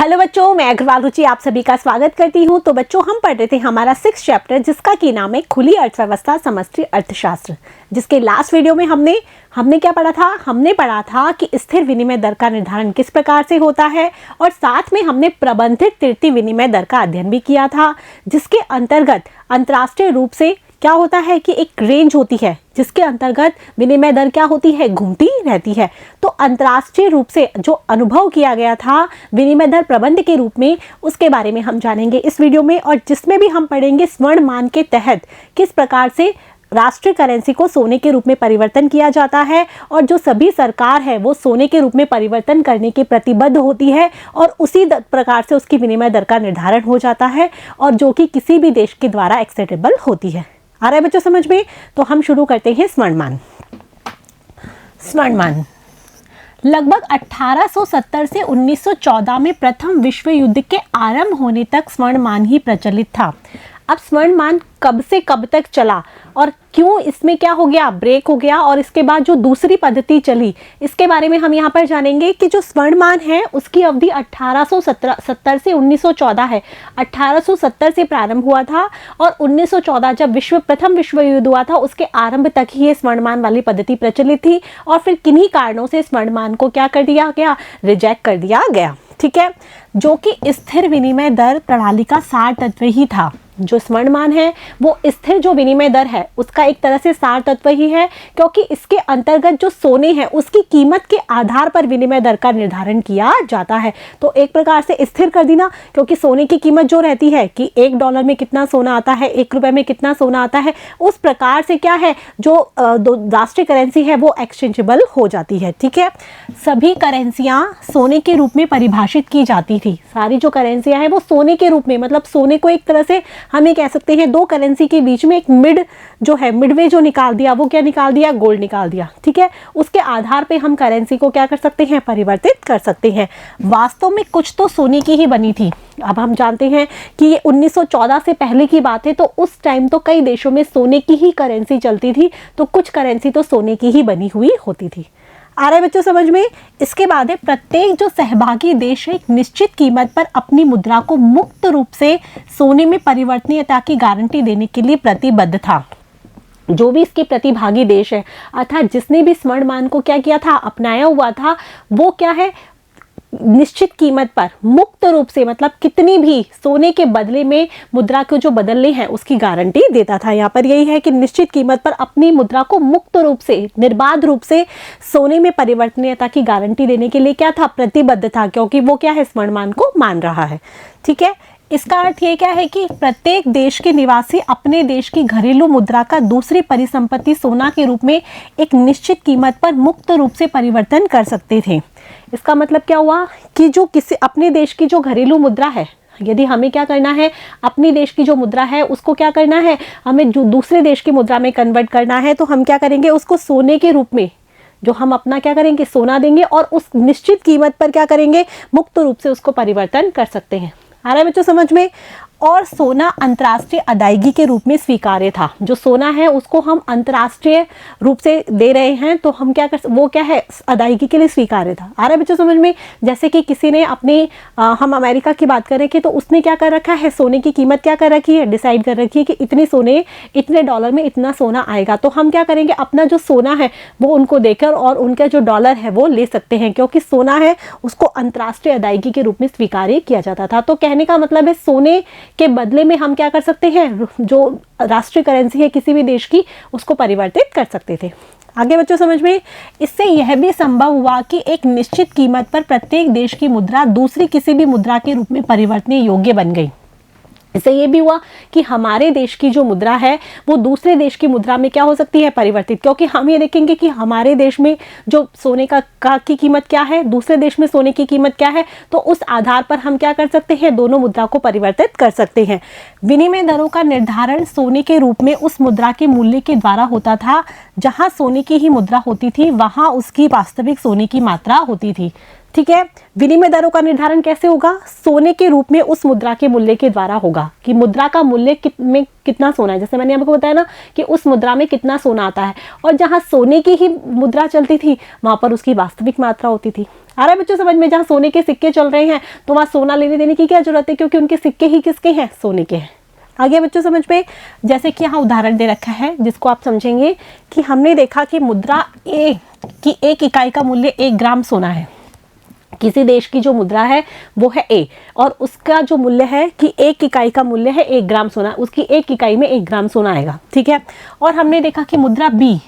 Hello बच्चों, मैं अग्रवाल रुचि आप सभी का स्वागत करती हूँ। तो बच्चों, हम पढ़ रहे थे हमारा 6th चैप्टर जिसका की नाम है खुली अर्थव्यवस्था समष्टि अर्थशास्त्र, जिसके लास्ट वीडियो में हमने क्या पढ़ा था? हमने पढ़ा था कि स्थिर विनिमय दर का निर्धारण किस प्रकार से होता है और साथ में हमने प्रबंधित तृतीय विनिमय दर का अध्ययन भी किया था, जिसके अंतर्गत अंतर्राष्ट्रीय रूप से क्या होता है कि एक रेंज होती है जिसके अंतर्गत विनिमय दर क्या होती है, घूमती रहती है। तो अंतर्राष्ट्रीय रूप से जो अनुभव किया गया था विनिमय दर प्रबंध के रूप में, उसके बारे में हम जानेंगे इस वीडियो में, और जिसमें भी हम पढ़ेंगे स्वर्ण मान के तहत किस प्रकार से राष्ट्रीय करेंसी को सोने के रूप में परिवर्तन किया जाता है और जो सभी सरकार है वो सोने के रूप में परिवर्तन करने के प्रतिबद्ध होती है और उसी प्रकार से उसकी विनिमय दर का निर्धारण हो जाता है और जो कि किसी भी देश के द्वारा एक्सेप्टेबल होती है। आ रहा है बच्चों समझ में? तो हम शुरू करते हैं स्वर्णमान। स्वर्णमान लगभग 1870 से 1914 में प्रथम विश्व युद्ध के आरंभ होने तक स्वर्णमान ही प्रचलित था। अब स्वर्णमान कब से कब तक चला और क्यों इसमें क्या हो गया, ब्रेक हो गया, और इसके बाद जो दूसरी पद्धति चली इसके बारे में हम यहाँ पर जानेंगे कि जो स्वर्णमान है उसकी अवधि 1870 से 1914 है। 1870 से प्रारंभ हुआ था और 1914 जब प्रथम विश्व युद्ध हुआ था उसके आरंभ तक ही ये स्वर्णमान वाली पद्धति प्रचलित थी और फिर किन्हीं कारणों से स्वर्णमान को क्या कर दिया गया, रिजेक्ट कर दिया गया। ठीक है, जो कि स्थिर विनिमय दर प्रणाली का सार तत्व ही था। जो स्वर्णमान है वो स्थिर जो विनिमय दर है उसका एक तरह से सार तत्व ही है, क्योंकि इसके अंतर्गत जो सोने है उसकी कीमत के आधार पर विनिमय दर का निर्धारण किया जाता है। तो एक प्रकार से स्थिर कर दी ना, क्योंकि सोने की कीमत जो रहती है कि $1 में कितना सोना आता है, ₹1 में कितना सोना आता है, उस प्रकार से क्या है जो राष्ट्रीय करेंसी है वो एक्सचेंजेबल हो जाती है। ठीक है, सभी करेंसियां सोने के रूप में परिभाषित की जाती थी। सारी जो करेंसियां हैं वो सोने के रूप में, मतलब सोने को एक तरह से हम ये कह सकते हैं दो करेंसी के बीच में एक मिडवे जो निकाल दिया, वो क्या निकाल दिया, गोल्ड निकाल दिया। ठीक है, उसके आधार पे हम करेंसी को क्या कर सकते हैं, परिवर्तित कर सकते हैं। वास्तव में कुछ तो सोने की ही बनी थी। अब हम जानते हैं कि ये 1914 से पहले की बात है, तो उस टाइम तो कई देशों में सोने की ही करेंसी चलती थी, तो कुछ करेंसी तो सोने की ही बनी हुई होती थी। आ रहा है बच्चों समझ में? इसके बाद है प्रत्येक जो सहभागी देश है एक निश्चित कीमत पर अपनी मुद्रा को मुक्त रूप से सोने में परिवर्तनीयता की गारंटी देने के लिए प्रतिबद्ध था। जो भी इसके प्रतिभागी देश है, अर्थात जिसने भी स्वर्णमान को क्या किया था, अपनाया हुआ था, वो क्या है, निश्चित कीमत पर मुक्त रूप से, मतलब कितनी भी सोने के बदले में मुद्रा को जो बदलने हैं उसकी गारंटी देता था। यहाँ पर यही है कि निश्चित कीमत पर अपनी मुद्रा को मुक्त रूप से, निर्बाध रूप से सोने में परिवर्तनीयता की गारंटी देने के लिए क्या था, प्रतिबद्ध था, क्योंकि वो क्या है, स्वर्णमान को मान रहा है। ठीक है, इसका अर्थ ये क्या है कि प्रत्येक देश के निवासी अपने देश की घरेलू मुद्रा का दूसरी परिसंपत्ति सोना के रूप में एक निश्चित कीमत पर मुक्त रूप से परिवर्तन कर सकते थे। इसका मतलब क्या हुआ कि जो किसी अपने देश की जो घरेलू मुद्रा है, यदि हमें क्या करना है, अपनी देश की जो मुद्रा है उसको क्या करना है, हमें जो दूसरे देश की मुद्रा में कन्वर्ट करना है, तो हम क्या करेंगे, उसको सोने के रूप में, जो हम अपना क्या करेंगे, सोना देंगे और उस निश्चित कीमत पर क्या करेंगे, मुक्त रूप से उसको परिवर्तन कर सकते हैं। आ रहा है बच्चों समझ में? और सोना अंतर्राष्ट्रीय अदायगी के रूप में स्वीकार्य था। जो सोना है उसको हम अंतर्राष्ट्रीय रूप से दे रहे हैं, तो हम क्या वो क्या है, अदायगी के लिए स्वीकार्य था। आ रहा है बच्चों समझ में? जैसे कि किसी ने हम अमेरिका की बात करें कि तो उसने क्या कर रखा है, सोने की कीमत क्या कर रखी है, डिसाइड कर रखी है कि इतने डॉलर में इतना सोना आएगा, तो हम क्या करेंगे, अपना जो सोना है वो उनको देकर और उनका जो डॉलर है वो ले सकते हैं, क्योंकि सोना है उसको अंतर्राष्ट्रीय अदायगी के रूप में स्वीकार्य किया जाता था। तो कहने का मतलब है सोने के बदले में हम क्या कर सकते हैं, जो राष्ट्रीय करेंसी है किसी भी देश की उसको परिवर्तित कर सकते थे। आगे बच्चों समझ में? इससे यह भी संभव हुआ कि एक निश्चित कीमत पर प्रत्येक देश की मुद्रा दूसरी किसी भी मुद्रा के रूप में परिवर्तनीय योग्य बन गई। इससे ये भी हुआ कि हमारे देश की जो मुद्रा है वो दूसरे देश की मुद्रा में क्या हो सकती है, परिवर्तित, क्योंकि हम ये देखेंगे कि हमारे देश में जो सोने की कीमत क्या है, दूसरे देश में सोने की कीमत क्या है, तो उस आधार पर हम क्या कर सकते हैं, दोनों मुद्रा को परिवर्तित कर सकते हैं। विनिमय दरों का निर्धारण सोने के रूप में उस मुद्रा के मूल्य के द्वारा होता था। जहाँ सोने की ही मुद्रा होती थी वहाँ उसकी वास्तविक सोने की मात्रा होती थी। ठीक है, विनिमय दरों का निर्धारण कैसे होगा, सोने के रूप में उस मुद्रा के मूल्य के द्वारा होगा कि मुद्रा का मूल्य में कितना सोना है। जैसे मैंने आपको बताया ना कि उस मुद्रा में कितना सोना आता है, और जहाँ सोने की ही मुद्रा चलती थी वहां पर उसकी वास्तविक मात्रा होती थी। आ रहा है बच्चों समझ में? जहाँ सोने के सिक्के चल रहे हैं तो वहाँ सोना लेने देने की क्या जरूरत है, क्योंकि उनके सिक्के ही किसके हैं, सोने के हैं। आगे बच्चों समझ में, जैसे कि यहाँ उदाहरण दे रखा है जिसको आप समझेंगे कि हमने देखा कि मुद्रा ए की एक इकाई का मूल्य 1 ग्राम सोना है। किसी देश की जो मुद्रा है वो है ए, और उसका जो मूल्य है कि 1 इकाई का मूल्य है 1 ग्राम सोना, उसकी 1 इकाई में 1 ग्राम सोना आएगा, ठीक है। और हमने देखा कि मुद्रा बी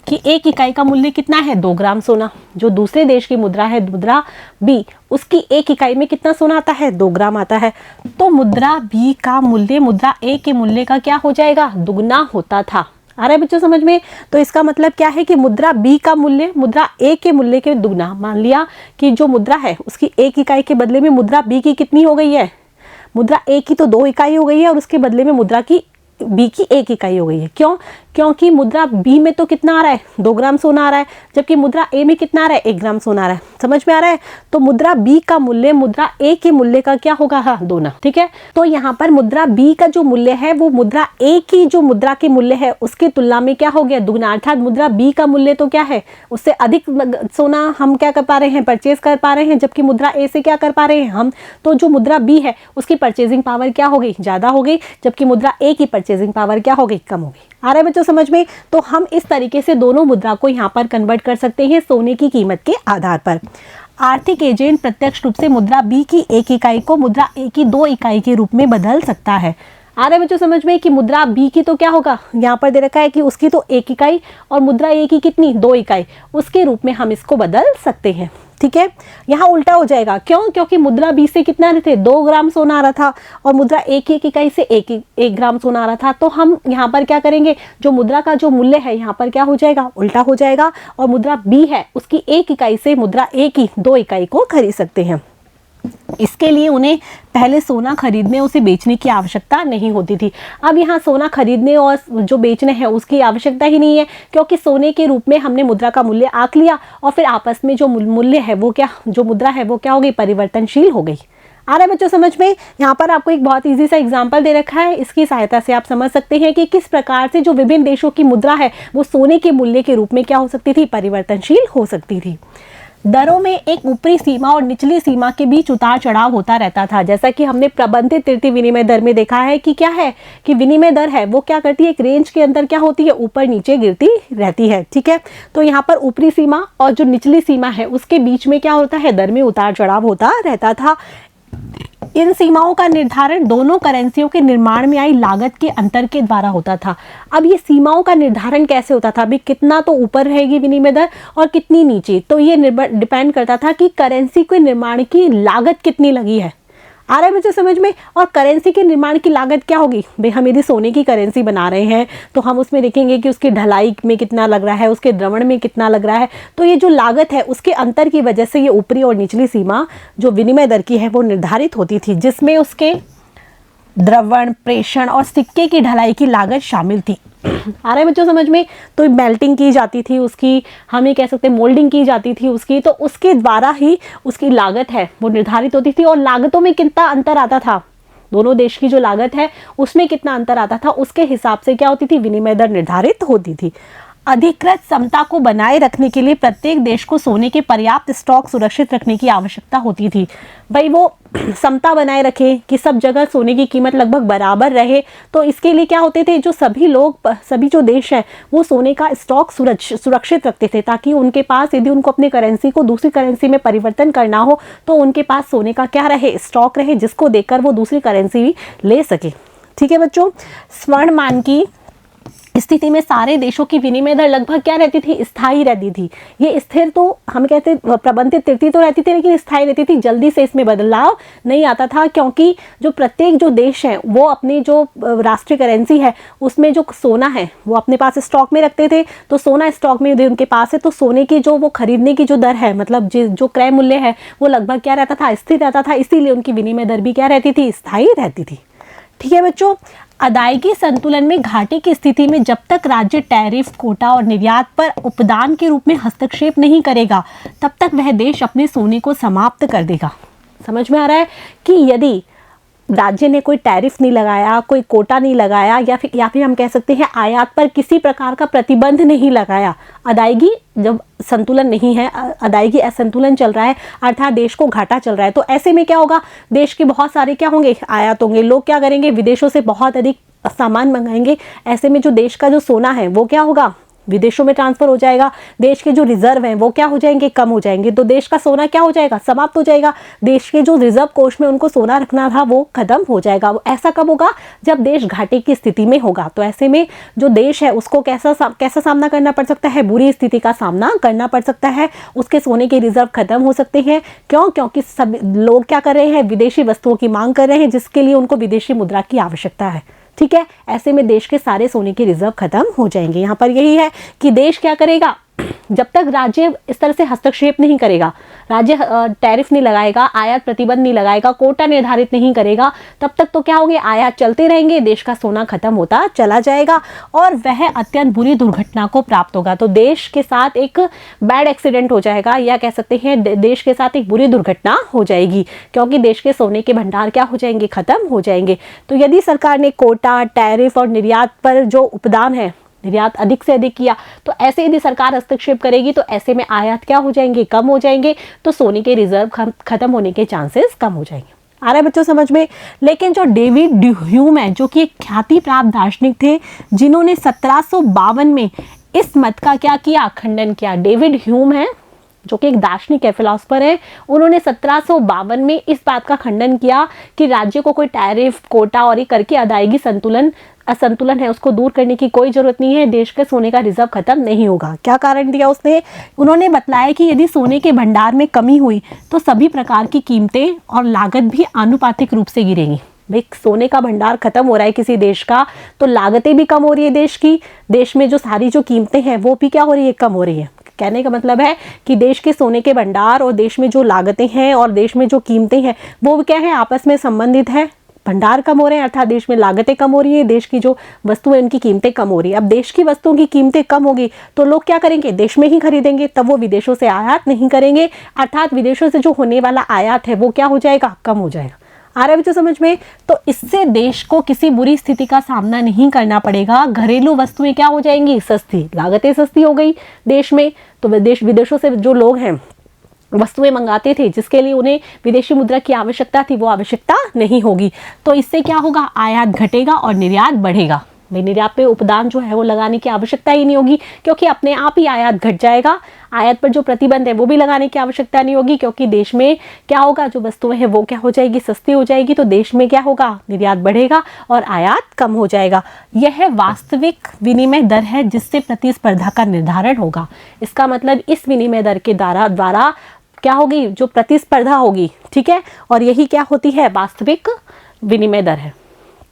कि 1 इकाई का मूल्य कितना है, 2 ग्राम सोना। जो दूसरे देश की मुद्रा है, मुद्रा बी, उसकी 1 इकाई में कितना सोना आता है, 2 ग्राम आता है। तो मुद्रा बी का मूल्य मुद्रा ए के मूल्य का क्या हो जाएगा, दुगना होता था। आ रहा है बच्चों समझ में? तो इसका मतलब क्या है कि मुद्रा बी का मूल्य मुद्रा ए के मूल्य के दुगना। मान लिया कि जो मुद्रा है उसकी 1 इकाई के बदले में मुद्रा बी की कितनी हो गई है, मुद्रा ए की तो 2 इकाई हो गई है, और उसके बदले में मुद्रा की बी की 1 इकाई हो गई है। क्यों? क्योंकि मुद्रा बी में तो कितना आ रहा है, 2 ग्राम सोना आ रहा है, जबकि मुद्रा ए में कितना आ रहा है, 1 ग्राम सोना आ रहा है। समझ में आ रहा है? तो मुद्रा बी का मूल्य मुद्रा ए के मूल्य का क्या होगा, हाँ, दोना, ठीक है। तो यहाँ पर मुद्रा बी का जो मूल्य है वो मुद्रा ए की जो मुद्रा के मूल्य है उसकी तुलना में क्या हो गया, दुगना। अर्थात मुद्रा बी का मूल्य तो क्या है, उससे अधिक सोना हम क्या कर पा रहे हैं, परचेज कर पा रहे हैं, जबकि मुद्रा ए से क्या कर पा रहे हैं हम, तो जो मुद्रा बी है उसकी परचेजिंग पावर क्या हो गई, ज्यादा हो गई, जबकि मुद्रा ए की परचेजिंग पावर क्या हो गई, कम हो गई। आ रहा है बच्चों समझ में? तो हम इस तरीके से दोनों मुद्रा को यहाँ पर कन्वर्ट कर सकते हैं सोने की कीमत के आधार पर। आर्थिक एजेंट प्रत्यक्ष रूप से मुद्रा बी की 1 इकाई को मुद्रा ए की 2 इकाई के रूप में बदल सकता है। आ रहा है बच्चों समझ में कि मुद्रा बी की तो क्या होगा, यहाँ पर दे रखा है कि उसकी तो 1 इकाई और मुद्रा ए की कितनी, 2 इकाई, उसके रूप में हम इसको बदल सकते हैं, ठीक है। यहाँ उल्टा हो जाएगा, क्यों? क्योंकि मुद्रा बी से कितना रहते, 2 ग्राम सोना आ रहा था, और मुद्रा ए की 1 इकाई से 1 ग्राम सोना आ रहा था। तो हम यहाँ पर क्या करेंगे, जो मुद्रा का जो मूल्य है यहाँ पर क्या हो जाएगा, उल्टा हो जाएगा, और मुद्रा बी है उसकी 1 इकाई से मुद्रा ए की 2 इकाई को खरीद सकते हैं। इसके लिए उन्हें पहले सोना खरीदने उसे बेचने की आवश्यकता नहीं होती थी। अब यहाँ सोना खरीदने और जो बेचने हैं उसकी आवश्यकता ही नहीं है, क्योंकि सोने के रूप में हमने मुद्रा का मूल्य आंक लिया, और फिर आपस में जो मूल्य है वो क्या, जो मुद्रा है वो क्या हो गई, परिवर्तनशील हो गई। आ रहा है बच्चों समझ में? यहाँ पर आपको एक बहुत इजी सा एग्जाम्पल दे रखा है, इसकी सहायता से आप समझ सकते हैं कि किस प्रकार से जो विभिन्न देशों की मुद्रा है वो सोने के मूल्य के रूप में क्या हो सकती थी, परिवर्तनशील हो सकती थी। दरों में एक ऊपरी सीमा और निचली सीमा के बीच उतार चढ़ाव होता रहता था। जैसा कि हमने प्रबंधित तृतीय विनिमय दर में देखा है कि क्या है, कि विनिमय दर है वो क्या करती है, एक रेंज के अंदर क्या होती है, ऊपर नीचे गिरती रहती है, ठीक है। तो यहाँ पर ऊपरी सीमा और जो निचली सीमा है उसके बीच में क्या होता है, दर में उतार चढ़ाव होता रहता था। इन सीमाओं का निर्धारण दोनों करेंसियों के निर्माण में आई लागत के अंतर के द्वारा होता था। अब ये सीमाओं का निर्धारण कैसे होता था, अभी कितना तो ऊपर रहेगी विनिमय दर और कितनी नीचे, तो ये डिपेंड करता था कि करेंसी के निर्माण की लागत कितनी लगी है। आ रहा है मुझे समझ में? और करेंसी के निर्माण की लागत क्या होगी, भाई हम यदि सोने की करेंसी बना रहे हैं तो हम उसमें देखेंगे कि उसकी ढलाई में कितना लग रहा है, उसके द्रवण में कितना लग रहा है, तो ये जो लागत है उसके अंतर की वजह से ये ऊपरी और निचली सीमा जो विनिमय दर की है वो निर्धारित होती थी, जिसमें उसके द्रवण, प्रेषण और सिक्के की ढलाई की लागत शामिल थी। आ रहा है बच्चों समझ में? तो मेल्टिंग की जाती थी उसकी, हम ये कह सकते हैं मोल्डिंग की जाती थी उसकी, तो उसके द्वारा ही उसकी लागत है वो निर्धारित होती थी। और लागतों में कितना अंतर आता था, दोनों देश की जो लागत है उसमें कितना अंतर आता था, उसके हिसाब से क्या होती थी, विनिमय दर निर्धारित होती थी। अधिकृत समता को बनाए रखने के लिए प्रत्येक देश को सोने के पर्याप्त स्टॉक सुरक्षित रखने की आवश्यकता होती थी। भाई वो समता बनाए रखे कि सब जगह सोने की कीमत लगभग बराबर रहे, तो इसके लिए क्या होते थे, जो सभी लोग, सभी जो देश हैं वो सोने का स्टॉक सुरक्षित रखते थे, ताकि उनके पास यदि उनको अपने करेंसी को दूसरी करेंसी में परिवर्तन करना हो तो उनके पास सोने का क्या रहे, स्टॉक रहे, जिसको देकर वो दूसरी करेंसी ले सके। ठीक है बच्चों, स्वर्ण मान की स्थिति में सारे देशों की विनिमय दर लगभग क्या रहती थी, स्थायी रहती थी। ये स्थिर तो हम कहते प्रबंधित तृतीय तो रहती थी, लेकिन स्थायी रहती थी, जल्दी से इसमें बदलाव नहीं आता था, क्योंकि जो प्रत्येक जो देश है वो अपनी जो राष्ट्रीय करेंसी है उसमें जो सोना है वो अपने पास स्टॉक में रखते थे। तो सोना स्टॉक में यदि उनके पास है तो सोने की जो वो खरीदने की जो दर है, मतलब जो क्रय मूल्य है वो लगभग क्या रहता था, स्थिर रहता था, इसीलिए उनकी विनिमय दर भी क्या रहती थी, स्थायी रहती थी। ठीक है बच्चों, अदायगी संतुलन में घाटे की स्थिति में जब तक राज्य टैरिफ, कोटा और निर्यात पर उपदान के रूप में हस्तक्षेप नहीं करेगा तब तक वह देश अपने सोने को समाप्त कर देगा। समझ में आ रहा है कि यदि राज्य ने कोई टैरिफ नहीं लगाया, कोई कोटा नहीं लगाया, या फिर हम कह सकते हैं आयात पर किसी प्रकार का प्रतिबंध नहीं लगाया, अदायगी जब संतुलन नहीं है, अदायगी असंतुलन चल रहा है, अर्थात देश को घाटा चल रहा है, तो ऐसे में क्या होगा, देश के बहुत सारे क्या होंगे, आयात होंगे। लोग क्या करेंगे, विदेशों से बहुत अधिक सामान मंगाएंगे। ऐसे में जो देश का जो सोना है वो क्या होगा, विदेशों में ट्रांसफर हो जाएगा। देश के जो रिजर्व हैं वो क्या हो जाएंगे, कम हो जाएंगे। तो देश का सोना क्या हो जाएगा, समाप्त हो जाएगा। देश के जो रिजर्व कोष में उनको सोना रखना था वो खत्म हो जाएगा। ऐसा कब होगा, जब देश घाटे की स्थिति में होगा। तो ऐसे में जो देश है उसको कैसा सामना करना पड़ सकता है, बुरी स्थिति का सामना करना पड़ सकता है। उसके सोने के रिजर्व खत्म हो सकते हैं। क्यों, क्योंकि सब लोग क्या कर रहे हैं, विदेशी वस्तुओं की मांग कर रहे हैं, जिसके लिए उनको विदेशी मुद्रा की आवश्यकता है। ठीक है, ऐसे में देश के सारे सोने के रिजर्व खत्म हो जाएंगे। यहाँ पर यही है कि देश क्या करेगा, जब तक राज्य इस तरह से हस्तक्षेप नहीं करेगा, राज्य टैरिफ नहीं लगाएगा, आयात प्रतिबंध नहीं लगाएगा, कोटा निर्धारित नहीं करेगा, तब तक तो क्या होंगे, आयात चलते रहेंगे, देश का सोना खत्म होता चला जाएगा और वह अत्यंत बुरी दुर्घटना को प्राप्त होगा। तो देश के साथ एक बैड एक्सीडेंट हो जाएगा, या कह सकते हैं देश के साथ एक बुरी दुर्घटना हो जाएगी, क्योंकि देश के सोने के भंडार क्या हो जाएंगे, खत्म हो जाएंगे। तो यदि सरकार ने कोटा, टैरिफ और निर्यात पर जो उपदान है, निर्यात अधिक से अधिक किया, तो ऐसे यदि सरकार हस्तक्षेप करेगी तो ऐसे में आयात क्या हो जाएंगे, कम हो जाएंगे। तो सोने के रिजर्व खत्म होने के चांसेस कम हो जाएंगे। आ रहा है बच्चों समझ में। लेकिन जो डेविड ह्यूम है, जो कि एक ख्याति प्राप्त दार्शनिक थे, जिन्होंने 1752 में इस मत का क्या किया, खंडन किया। डेविड ह्यूम है जो कि एक दार्शनिक है, फिलोसफर है। उन्होंने 1752 में इस बात का खंडन किया कि राज्य को कोई टैरिफ, कोटा और ये करके अदायगी असंतुलन है उसको दूर करने की कोई जरूरत नहीं है, देश के सोने का रिजर्व खत्म नहीं होगा। क्या कारण दिया उसने, उन्होंने बतलाया कि यदि सोने के भंडार में कमी हुई तो सभी प्रकार की कीमतें और लागत भी आनुपातिक रूप से गिरेंगी। भाई सोने का भंडार खत्म हो रहा है किसी देश का, तो लागतें भी कम हो रही है देश की, देश में जो सारी जो कीमतें हैं वो भी क्या हो रही है, कम हो रही है। कहने का मतलब है कि देश के सोने के भंडार और देश में जो लागतें हैं और देश में जो कीमतें हैं वो क्या है, आपस में संबंधित है। भंडार कम हो रहे हैं अर्थात देश में लागतें कम हो रही है, देश की जो वस्तु है उनकी कीमतें कम हो रही है। अब देश की वस्तुओं की कीमतें कम होगी तो लोग क्या करेंगे, देश में ही खरीदेंगे, तब वो विदेशों से आयात नहीं करेंगे, अर्थात विदेशों से जो होने वाला आयात है वो क्या हो जाएगा, कम हो जाएगा। आ रहा है बच्चों समझ में। तो इससे देश को किसी बुरी स्थिति का सामना नहीं करना पड़ेगा। घरेलू वस्तुएं क्या हो जाएंगी, सस्ती, लागतें सस्ती हो गई देश में, तो विदेशों से जो लोग हैं वस्तुएं मंगाते थे जिसके लिए उन्हें विदेशी मुद्रा की आवश्यकता थी, वो आवश्यकता नहीं होगी। तो इससे क्या होगा, आयात घटेगा और निर्यात बढ़ेगा। भाई निर्यात पे उपदान जो है वो लगाने की आवश्यकता ही नहीं होगी, क्योंकि अपने आप ही आयात घट जाएगा। आयात पर जो प्रतिबंध है वो भी लगाने की आवश्यकता नहीं होगी, क्योंकि देश में क्या होगा, जो वस्तुएं हैं वो क्या हो जाएगी, सस्ती हो जाएगी। तो देश में क्या होगा, निर्यात बढ़ेगा और आयात कम हो जाएगा। यह वास्तविक विनिमय दर है जिससे प्रतिस्पर्धा का निर्धारण होगा। इसका मतलब इस विनिमय दर के द्वारा क्या होगी, जो प्रतिस्पर्धा होगी, ठीक है, और यही क्या होती है, वास्तविक विनिमय दर है।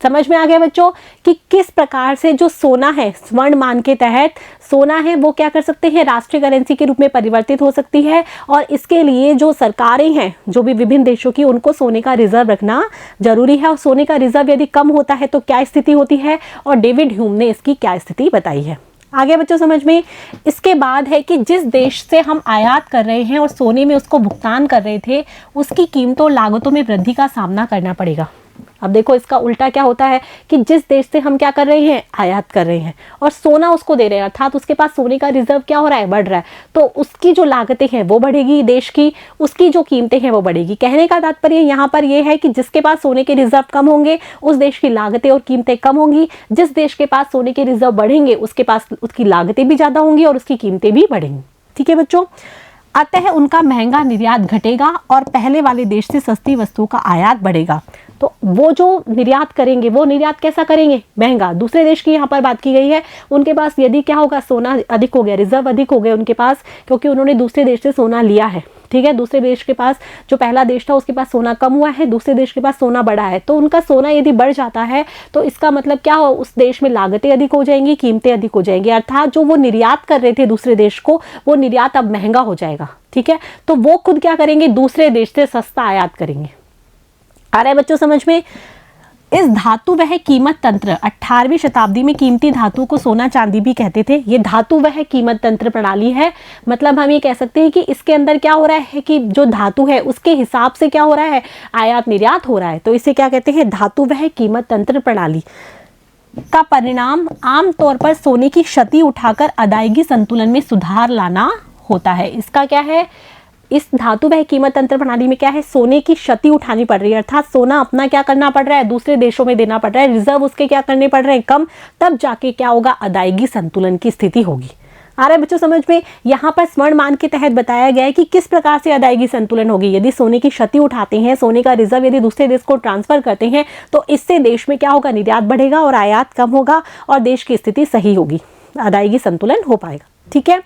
समझ में आ गया बच्चों कि किस प्रकार से जो सोना है, स्वर्ण मान के तहत सोना है वो क्या कर सकते हैं, राष्ट्रीय करेंसी के रूप में परिवर्तित हो सकती है। और इसके लिए जो सरकारें हैं, जो भी विभिन्न देशों की, उनको सोने का रिजर्व रखना जरूरी है। और सोने का रिजर्व यदि कम होता है तो क्या स्थिति होती है, और डेविड ह्यूम ने इसकी क्या स्थिति बताई है। आगे बच्चों समझ में। इसके बाद है कि जिस देश से हम आयात कर रहे हैं और सोने में उसको भुगतान कर रहे थे, उसकी कीमतों और लागतों में वृद्धि का सामना करना पड़ेगा। अब देखो इसका उल्टा क्या होता है कि जिस देश से हम क्या कर रहे हैं, आयात कर रहे हैं और सोना उसको दे रहे हैं, अर्थात उसके पास सोने का रिजर्व क्या हो रहा है, बढ़ रहा है, तो उसकी जो लागतें हैं वो बढ़ेगी, देश की उसकी जो कीमतें हैं वो बढ़ेगी। कहने का तात्पर्य यहाँ पर ये है कि जिसके पास सोने के रिजर्व कम होंगे उस देश की लागतें और कीमतें कम होंगी, जिस देश के पास सोने के रिजर्व बढ़ेंगे उसके पास उसकी लागतें भी ज्यादा होंगी और उसकी कीमतें भी बढ़ेंगी। ठीक है बच्चों, अतः उनका महंगा निर्यात घटेगा और पहले वाले देश से सस्ती वस्तुओं का आयात बढ़ेगा। तो वो जो निर्यात करेंगे वो निर्यात कैसा करेंगे, महंगा। दूसरे देश की यहाँ पर बात की गई है, उनके पास यदि क्या होगा, सोना अधिक हो गया, रिजर्व अधिक हो गए उनके पास, क्योंकि उन्होंने दूसरे देश से सोना लिया है। ठीक है, दूसरे देश के पास जो पहला देश था उसके पास सोना कम हुआ है, दूसरे देश के पास सोना बढ़ा है, तो उनका सोना यदि बढ़ जाता है तो इसका मतलब क्या हो, उस देश में लागतें अधिक हो जाएंगी, कीमतें अधिक हो जाएंगी, अर्थात जो वो निर्यात कर रहे थे दूसरे देश को, वो निर्यात अब महंगा हो जाएगा। ठीक है, तो वो खुद क्या करेंगे, दूसरे देश से सस्ता आयात करेंगे। आ रहा है बच्चों समझ में। इस धातु वह कीमत तंत्र 18वीं शताब्दी में कीमती धातु को सोना चांदी भी कहते थे। ये धातु वह कीमत तंत्र प्रणाली है, मतलब हम ये कह सकते हैं कि इसके अंदर क्या हो रहा है कि जो धातु है उसके हिसाब से क्या हो रहा है, आयात निर्यात हो रहा है। तो इसे क्या कहते हैं, धातु वह कीमत तंत्र प्रणाली का परिणाम आमतौर पर सोने की क्षति उठाकर अदायगी संतुलन में सुधार लाना होता है। इसका क्या है, इस धातु वह कीमत तंत्र प्रणाली में क्या है, सोने की क्षति उठानी पड़ रही है, अर्थात सोना अपना क्या करना पड़ रहा है, दूसरे देशों में देना पड़ रहा है, रिजर्व उसके क्या करने पड़ रहे हैं, कम, तब जाके क्या होगा, अदायगी संतुलन की स्थिति होगी। आ रहा है बच्चों समझ में। यहाँ पर स्वर्ण मान के तहत बताया गया है कि किस प्रकार से अदायगी संतुलन होगी। यदि सोने की क्षति उठाते हैं, सोने का रिजर्व यदि दूसरे देश को ट्रांसफर करते हैं, तो इससे देश में क्या होगा, निर्यात बढ़ेगा और आयात कम होगा और देश की स्थिति सही होगी, अदायगी संतुलन हो पाएगा। ठीक है।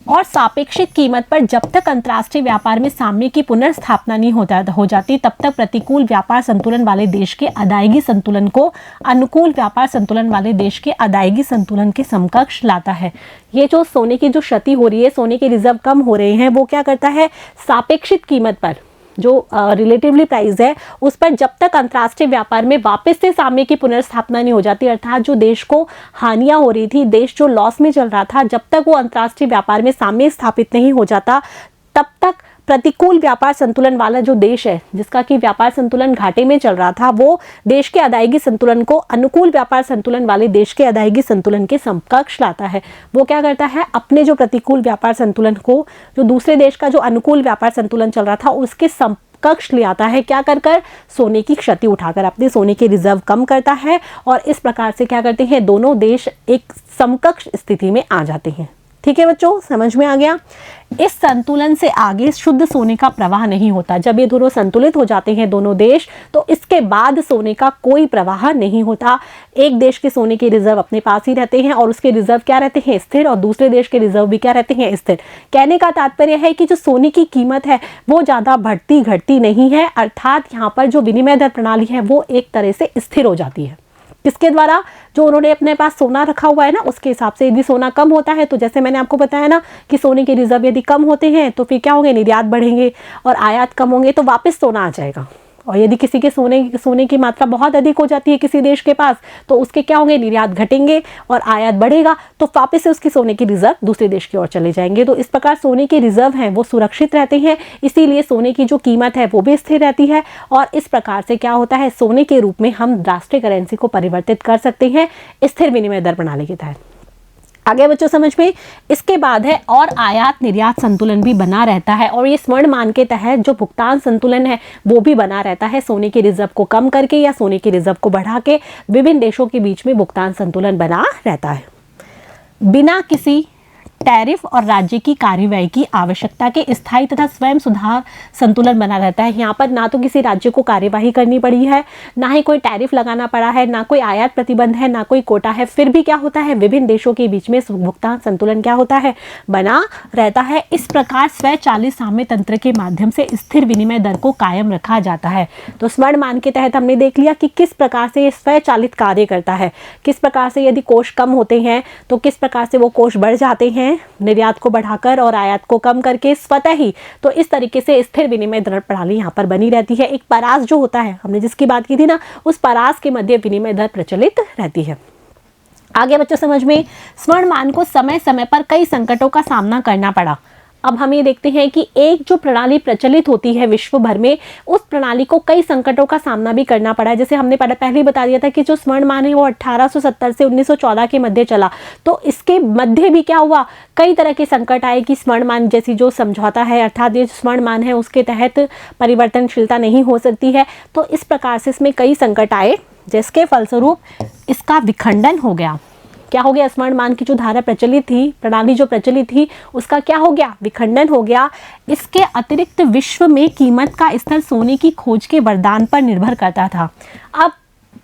और सापेक्षिक कीमत पर जब तक अंतर्राष्ट्रीय व्यापार में साम्य की पुनर्स्थापना नहीं हो जाती, तब तक प्रतिकूल व्यापार संतुलन वाले देश के अदायगी संतुलन को अनुकूल व्यापार संतुलन वाले देश के अदायगी संतुलन के समकक्ष लाता है। ये जो सोने की जो क्षति हो रही है, सोने के रिजर्व कम हो रहे हैं, वो क्या करता है, सापेक्षिक कीमत पर जो रिलेटिवली प्राइस है उस पर जब तक अंतर्राष्ट्रीय व्यापार में वापस से साम्य की पुनर्स्थापना नहीं हो जाती, अर्थात जो देश को हानियां हो रही थी, देश जो लॉस में चल रहा था, जब तक वो अंतर्राष्ट्रीय व्यापार में साम्य स्थापित नहीं हो जाता, तब तक प्रतिकूल व्यापार संतुलन वाला जो देश है, जिसका कि व्यापार संतुलन घाटे में चल रहा था, वो देश के अदायगी संतुलन को अनुकूल व्यापार संतुलन वाले देश के अदायगी संतुलन के समकक्ष लाता है। वो क्या करता है, अपने जो प्रतिकूल व्यापार संतुलन को, जो दूसरे देश का जो अनुकूल व्यापार संतुलन चल रहा था, उसके समकक्ष ले आता है। क्या कर कर, सोने की क्षति उठाकर अपने सोने के रिजर्व कम करता है, और इस प्रकार से क्या करते हैं, दोनों देश एक समकक्ष स्थिति में आ जाते हैं। ठीक है बच्चों, समझ में आ गया। इस संतुलन से आगे शुद्ध सोने का प्रवाह नहीं होता। जब ये दोनों संतुलित हो जाते हैं दोनों देश, तो इसके बाद सोने का कोई प्रवाह नहीं होता। एक देश के सोने के रिजर्व अपने पास ही रहते हैं और उसके रिजर्व क्या रहते हैं, स्थिर, और दूसरे देश के रिजर्व भी क्या रहते हैं, स्थिर। कहने का तात्पर्य है कि जो सोने की कीमत है वो ज़्यादा बढ़ती घटती नहीं है, अर्थात यहाँ पर जो विनिमय दर प्रणाली है वो एक तरह से स्थिर हो जाती है। किसके द्वारा, जो उन्होंने अपने पास सोना रखा हुआ है ना, उसके हिसाब से। यदि सोना कम होता है, तो जैसे मैंने आपको बताया ना कि सोने के रिजर्व यदि कम होते हैं तो फिर क्या होंगे, निर्यात बढ़ेंगे, और आयात कम होंगे तो वापस सोना आ जाएगा। और यदि किसी के सोने की मात्रा बहुत अधिक हो जाती है किसी देश के पास, तो उसके क्या होंगे, निर्यात घटेंगे और आयात बढ़ेगा, तो वापस से उसकी सोने की रिजर्व दूसरे देश की ओर चले जाएंगे। तो इस प्रकार सोने के रिजर्व हैं वो सुरक्षित रहते हैं, इसीलिए सोने की जो कीमत है वो भी स्थिर रहती है। और इस प्रकार से क्या होता है, सोने के रूप में हम राष्ट्रीय करेंसी को परिवर्तित कर सकते हैं स्थिर विनिमय दर प्रणाली के तहत। आगे बच्चों समझ में। इसके बाद है और आयात निर्यात संतुलन भी बना रहता है, और ये स्वर्ण मान के तहत जो भुगतान संतुलन है वो भी बना रहता है। सोने के रिजर्व को कम करके या सोने के रिजर्व को बढ़ा के विभिन्न देशों के बीच में भुगतान संतुलन बना रहता है, बिना किसी टैरिफ और राज्य की कार्यवाही की आवश्यकता के स्थायी तथा स्वयं सुधार संतुलन बना रहता है। यहाँ पर ना तो किसी राज्य को कार्यवाही करनी पड़ी है, ना ही कोई टैरिफ लगाना पड़ा है, ना कोई आयात प्रतिबंध है, ना कोई कोटा है, फिर भी क्या होता है, विभिन्न देशों के बीच में भुगतान संतुलन क्या होता है, बना रहता है। इस प्रकार स्वचालित साम्य तंत्र के माध्यम से स्थिर विनिमय दर को कायम रखा जाता है। तो स्वर्ण मान के तहत हमने देख लिया कि किस प्रकार से ये स्वचालित कार्य करता है, किस प्रकार से यदि कोष कम होते हैं तो किस प्रकार से वो कोष बढ़ जाते हैं, निर्यात को बढ़ाकर और आयात को कम करके स्वतः ही। तो इस तरीके से स्थिर विनिमय दर प्रणाली यहाँ पर बनी रहती है। एक परास जो होता है, हमने जिसकी बात की थी ना, उस परास के मध्य विनिमय दर प्रचलित रहती है। आगे बच्चों समझ में। स्वर्ण मान को समय समय पर कई संकटों का सामना करना पड़ा। अब हम ये देखते हैं कि एक जो प्रणाली प्रचलित होती है विश्व भर में, उस प्रणाली को कई संकटों का सामना भी करना पड़ा है। जैसे हमने पहले ही बता दिया था कि जो स्वर्ण मान है वो 1870 से 1914 के मध्य चला, तो इसके मध्य भी क्या हुआ, कई तरह के संकट आए कि स्वर्ण मान जैसी जो समझौता है, अर्थात ये स्वर्ण मान है उसके तहत परिवर्तनशीलता नहीं हो सकती है। तो इस प्रकार से इसमें कई संकट आए, जिसके फलस्वरूप इसका विखंडन हो गया। क्या हो गया, स्वर्ण मान की जो धारा प्रचलित थी, प्रणाली जो प्रचलित थी, उसका क्या हो गया, विखंडन हो गया। इसके अतिरिक्त विश्व में कीमत का स्तर सोने की खोज के वरदान पर निर्भर करता था। अब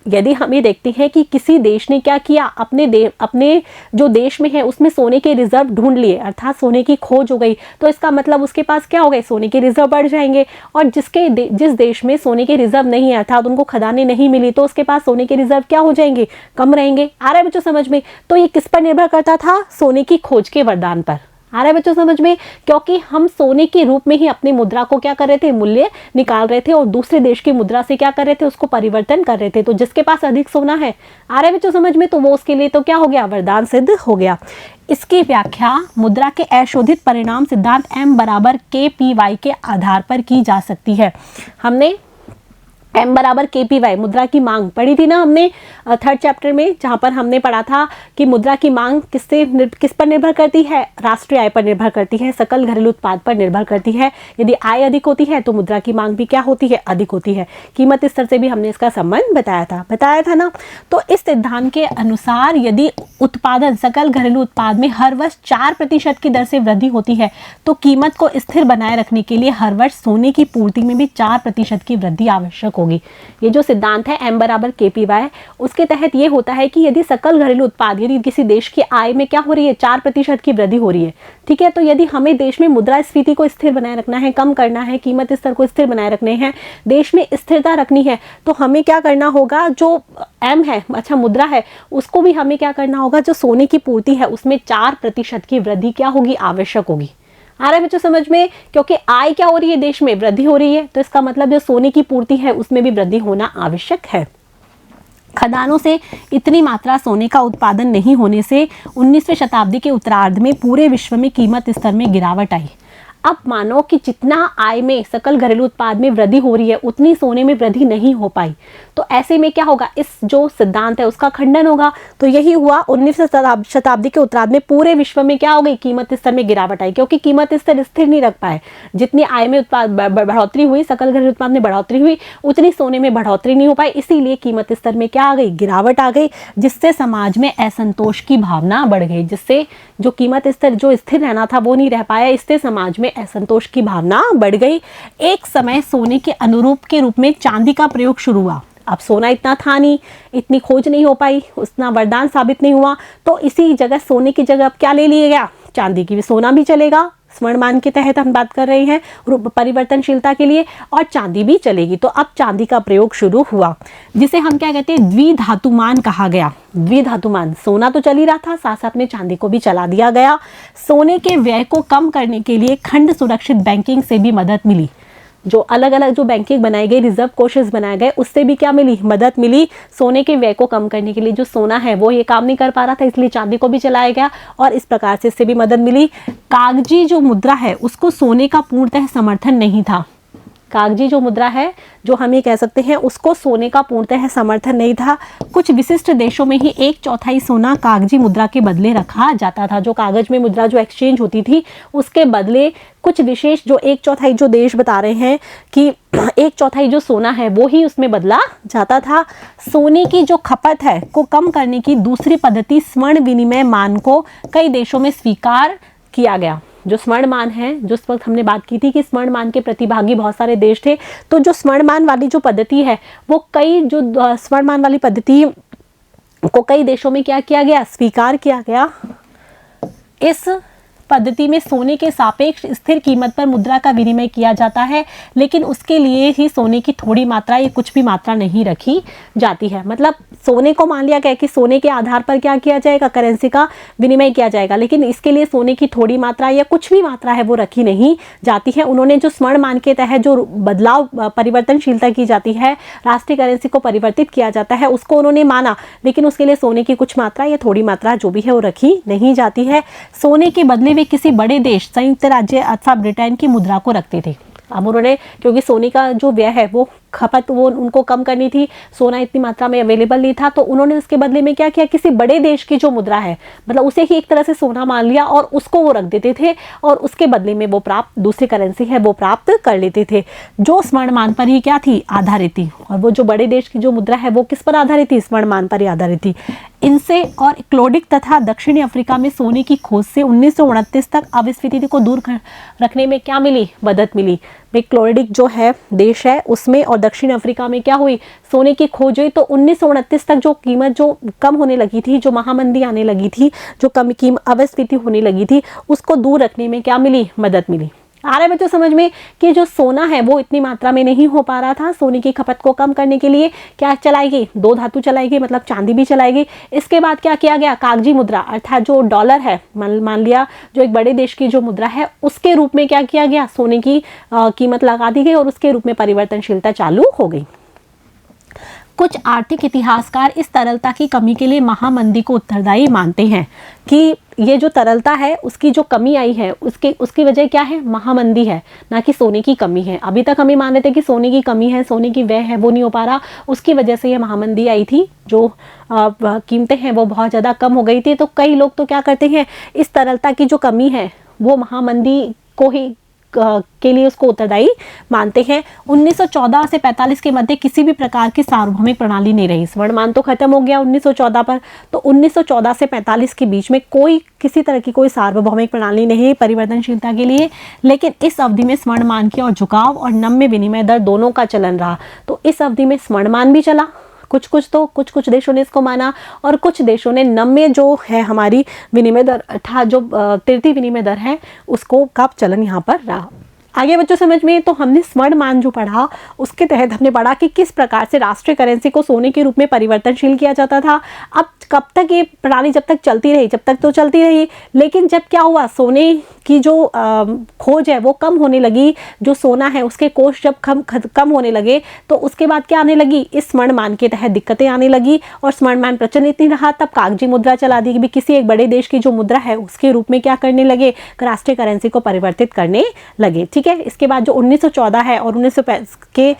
यदि हम ये देखते हैं कि किसी देश ने क्या किया, अपने जो देश में है उसमें सोने के रिजर्व ढूंढ लिए, अर्थात सोने की खोज हो गई, तो इसका मतलब उसके पास क्या हो गए, सोने के रिजर्व बढ़ जाएंगे। और जिस देश में सोने के रिजर्व नहीं है, अर्थात उनको खदानें नहीं मिली, तो उसके पास सोने के रिजर्व क्या हो जाएंगे, कम रहेंगे। आ रहा है बच्चों समझ में। तो ये किस पर निर्भर करता था, सोने की खोज के वरदान पर। आ रहा है बच्चों समझ में? क्योंकि हम सोने के रूप में ही अपनी मुद्रा को क्या कर रहे थे, मूल्य निकाल रहे थे और दूसरे देश की मुद्रा से क्या कर रहे थे, उसको परिवर्तन कर रहे थे। तो जिसके पास अधिक सोना है, आ रहा है बच्चों समझ में, तो वो उसके लिए तो क्या हो गया, वरदान सिद्ध हो गया। इसकी व्याख्या मुद्रा के अशोधित परिणाम सिद्धांत M बराबर KPY के आधार पर की जा सकती है। हमने M बराबर KPY मुद्रा की मांग पढ़ी थी ना हमने 3rd चैप्टर में, जहाँ पर हमने पढ़ा था कि मुद्रा की मांग किस पर निर्भर करती है, राष्ट्रीय आय पर निर्भर करती है, सकल घरेलू उत्पाद पर निर्भर करती है। यदि आय अधिक होती है तो मुद्रा की मांग भी क्या होती है, अधिक होती है। कीमत स्तर से भी हमने इसका संबंध बताया था ना। तो इस सिद्धांत के अनुसार यदि उत्पादन सकल घरेलू उत्पाद में हर वर्ष 4% की दर से वृद्धि होती है तो कीमत को स्थिर बनाए रखने के लिए हर वर्ष सोने की पूर्ति में भी 4% की वृद्धि आवश्यक होगी। ये जो सिद्धांत है M बराबर KPY, उसके तहत ये होता है कि यदि सकल घरेलू उत्पाद, यदि किसी देश की आय में क्या हो रही है, 4% की वृद्धि हो रही है, ठीक है, तो यदि हमें देश में मुद्रास्फीति को स्थिर बनाए रखना है, कम करना है, कीमत स्तर को स्थिर बनाए रखने हैं, देश में स्थिरता रखनी है, तो हमें क्या करना होगा, जो M है, अच्छा मुद्रा है, उसको भी हमें क्या करना होगा, जो सोने की पूर्ति है उसमें 4% की वृद्धि क्या होगी, आवश्यक होगी। आ रहा है बच्चों समझ में? क्योंकि आय क्या हो रही है, देश में वृद्धि हो रही है, तो इसका मतलब जो सोने की पूर्ति है उसमें भी वृद्धि होना आवश्यक है। खदानों से इतनी मात्रा सोने का उत्पादन नहीं होने से 19वीं शताब्दी के उत्तरार्ध में पूरे विश्व में कीमत स्तर में गिरावट आई। अब मानो कि जितना आय में, सकल घरेलू उत्पाद में वृद्धि हो रही है, उतनी सोने में वृद्धि नहीं हो पाई, तो ऐसे में क्या होगा, इस जो सिद्धांत है उसका खंडन होगा। तो यही हुआ, 19वीं शताब्दी के उत्तरार्ध में पूरे विश्व में क्या हो गई, कीमत स्तर में गिरावट आई, क्योंकि कीमत स्तर स्थिर नहीं रख पाए। जितनी आय में बढ़ोतरी हुई, सकल घरेलू उत्पाद में बढ़ोतरी हुई, उतनी सोने में बढ़ोतरी नहीं हो पाई, इसीलिए कीमत स्तर में क्या आ गई, गिरावट आ गई, जिससे समाज में असंतोष की भावना बढ़ गई, जिससे जो कीमत स्तर जो स्थिर रहना था वो नहीं रह पाया, इससे समाज में असंतोष की भावना बढ़ गई। एक समय सोने के अनुरूप के रूप में चांदी का प्रयोग शुरू हुआ। अब सोना इतना था नहीं, इतनी खोज नहीं हो पाई, उतना वरदान साबित नहीं हुआ, तो इसी जगह सोने की जगह अब क्या ले लिया गया, चांदी की भी, सोना भी चलेगा, स्वर्णमान के तहत हम बात कर रहे हैं परिवर्तनशीलता के लिए, और चांदी भी चलेगी। तो अब चांदी का प्रयोग शुरू हुआ, जिसे हम क्या कहते हैं, द्विधातुमान कहा गया। द्विधातुमान, सोना तो चल ही रहा था, साथ साथ में चांदी को भी चला दिया गया। सोने के व्यय को कम करने के लिए खंड सुरक्षित बैंकिंग से भी मदद मिली। जो अलग अलग जो बैंकिंग बनाई गई, रिजर्व कोषेस बनाए गए, उससे भी क्या मिली, मदद मिली। सोने के व्यय को कम करने के लिए जो सोना है वो ये काम नहीं कर पा रहा था, इसलिए चांदी को भी चलाया गया और इस प्रकार से इससे भी मदद मिली। कागजी जो मुद्रा है उसको सोने का पूर्णतः समर्थन नहीं था। कागजी जो मुद्रा है, जो हम ये कह सकते हैं, उसको सोने का पूर्णतः समर्थन नहीं था। कुछ विशिष्ट देशों में ही 1/4 सोना कागजी मुद्रा के बदले रखा जाता था। जो कागज में मुद्रा जो एक्सचेंज होती थी, उसके बदले कुछ विशेष जो 1/4 जो देश बता रहे हैं कि 1/4 जो सोना है वो ही उसमें बदला जाता था। सोने की जो खपत है को कम करने की दूसरी पद्धति स्वर्ण विनिमय मान को कई देशों में स्वीकार किया गया। जो स्वर्णमान है, जो इस वक्त हमने बात की थी कि स्वर्णमान के प्रतिभागी बहुत सारे देश थे, तो जो स्वर्णमान वाली जो पद्धति है वो कई जो स्वर्णमान वाली पद्धति को कई देशों में क्या किया गया, स्वीकार किया गया। इस पद्धति में सोने के सापेक्ष स्थिर कीमत पर मुद्रा का विनिमय किया जाता है, लेकिन उसके लिए ही सोने की थोड़ी मात्रा या कुछ भी मात्रा नहीं रखी जाती है। मतलब सोने को मान लिया गया कि सोने के आधार पर क्या किया जाएगा, करेंसी का विनिमय किया जाएगा, लेकिन इसके लिए सोने की थोड़ी मात्रा या कुछ भी मात्रा है वो रखी नहीं जाती है। उन्होंने जो स्वर्ण मान के तहत जो बदलाव, परिवर्तनशीलता की जाती है, राष्ट्रीय करेंसी को परिवर्तित किया जाता है, उसको उन्होंने माना, लेकिन उसके लिए सोने की कुछ मात्रा या थोड़ी मात्रा जो भी है वो रखी नहीं जाती है। सोने के बदले वे किसी बड़े देश, संयुक्त राज्य अथवा ब्रिटेन की मुद्रा को रखते थे। अब उन्होंने, क्योंकि सोने का जो व्यय है वो खपत वो उनको कम करनी थी, सोना इतनी मात्रा में अवेलेबल नहीं था, तो उन्होंने उसके बदले में क्या किया, किसी बड़े देश की जो मुद्रा है, मतलब उसे ही एक तरह से सोना मान लिया और उसको वो रख देते थे और उसके बदले में वो प्राप्त दूसरी करेंसी है वो प्राप्त कर लेते थे, जो स्वर्णमान पर ही क्या थी, आधारित थी। और वो जो बड़े देश की जो मुद्रा है वो किस पर आधारित थी, स्वर्णमान पर ही आधारित थी। इनसे और क्लोडिक तथा दक्षिणी अफ्रीका में सोने की खोज से 1929 तक अविस्फीति को दूर रखने में क्या मिली, मदद मिली। क्लोडिक जो है देश है उसमें और दक्षिण अफ्रीका में क्या हुई, सोने की खोज हुई, तो 1929 तक जो कीमत जो कम होने लगी थी, जो महामंदी आने लगी थी, जो कम कीमत अविस्फीति होने लगी थी, उसको दूर रखने में क्या मिली, मदद मिली। आ रहा है बच्चों समझ में कि जो सोना है वो इतनी मात्रा में नहीं हो पा रहा था। सोने की खपत को कम करने के लिए क्या चलाएगी, दो धातु चलाएगी, मतलब चांदी भी चलाएगी। इसके बाद क्या किया गया, कागजी मुद्रा अर्थात जो डॉलर है, मान लिया जो एक बड़े देश की जो मुद्रा है उसके रूप में क्या किया गया, सोने की कीमत लगा दी गई और उसके रूप में परिवर्तनशीलता चालू हो गई। कुछ आर्थिक इतिहासकार इस तरलता की कमी के लिए महामंदी को उत्तरदायी मानते हैं कि ये जो तरलता है उसकी जो कमी आई है उसकी वजह क्या है, महामंदी है, ना कि सोने की कमी है। अभी तक हम ये मान रहे थे कि सोने की कमी है, सोने की व्यय है वो नहीं हो पा रहा, उसकी वजह से ये महामंदी आई थी, जो कीमतें हैं वो बहुत ज़्यादा कम हो गई थी। तो कई लोग तो क्या करते हैं, इस तरलता की जो कमी है वो महामंदी को ही के लिए उसको उत्तरदायी मानते हैं। 1914 से 45 के मध्य किसी भी प्रकार की सार्वभौमिक प्रणाली नहीं रही। स्वर्णमान तो खत्म हो गया 1914 पर, तो 1914 से 45 के बीच में कोई किसी तरह की कोई सार्वभौमिक प्रणाली नहीं परिवर्तनशीलता के लिए। लेकिन इस अवधि में स्वर्णमान की और झुकाव और नम्य विनिमय दर दोनों का चलन रहा। तो इस अवधि में स्वर्णमान भी चला, कुछ देशों ने इसको माना, और कुछ देशों ने नम्य जो है हमारी विनिमय दर अर्थात जो तृतीय विनिमय दर है उसको का चलन यहाँ पर रहा। आगे बच्चों समझ में, तो हमने स्वर्णमान जो पढ़ा उसके तहत हमने पढ़ा कि किस प्रकार से राष्ट्रीय करेंसी को सोने के रूप में परिवर्तनशील किया जाता था। अब कब तक ये प्रणाली जब तक चलती रही, जब तक तो चलती रही, लेकिन जब क्या हुआ, सोने की जो खोज है वो कम होने लगी, जो सोना है उसके कोष जब कम होने लगे, तो उसके बाद क्या आने लगी, इस स्वर्णमान के तहत दिक्कतें आने लगी और स्वर्णमान प्रचलित नहीं रहा। तब कागजी मुद्रा चला दी कि किसी एक बड़े देश की जो मुद्रा है उसके रूप में क्या करने लगे, राष्ट्रीय करेंसी को परिवर्तित करने लगे। ठीक है, इसके बाद जो 1914 है और 1905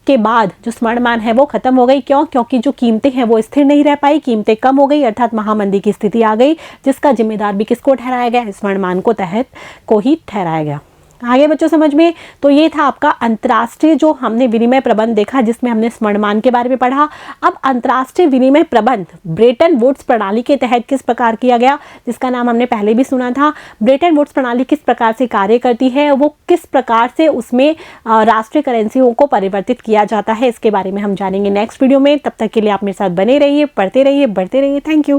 के बाद जो स्वर्णमान है वो खत्म हो गई। क्यों? क्योंकि जो कीमतें हैं वो स्थिर नहीं रह पाई, कीमतें कम हो गई, अर्थात महामंदी की स्थिति आ गई, जिसका जिम्मेदार भी किसको ठहराया गया, स्वर्णमान को तहत को ही ठहराया गया। आगे बच्चों समझ में, तो ये था आपका अंतर्राष्ट्रीय जो हमने विनिमय प्रबंध देखा, जिसमें हमने स्वर्णमान के बारे में पढ़ा। अब अंतर्राष्ट्रीय विनिमय प्रबंध ब्रेटन वुड्स प्रणाली के तहत किस प्रकार किया गया, जिसका नाम हमने पहले भी सुना था। ब्रेटन वुड्स प्रणाली किस प्रकार से कार्य करती है, वो किस प्रकार से उसमें राष्ट्रीय करेंसियों को परिवर्तित किया जाता है, इसके बारे में हम जानेंगे नेक्स्ट वीडियो में। तब तक के लिए आप मेरे साथ बने रहिए, पढ़ते रहिए, बढ़ते रहिए। Thank you.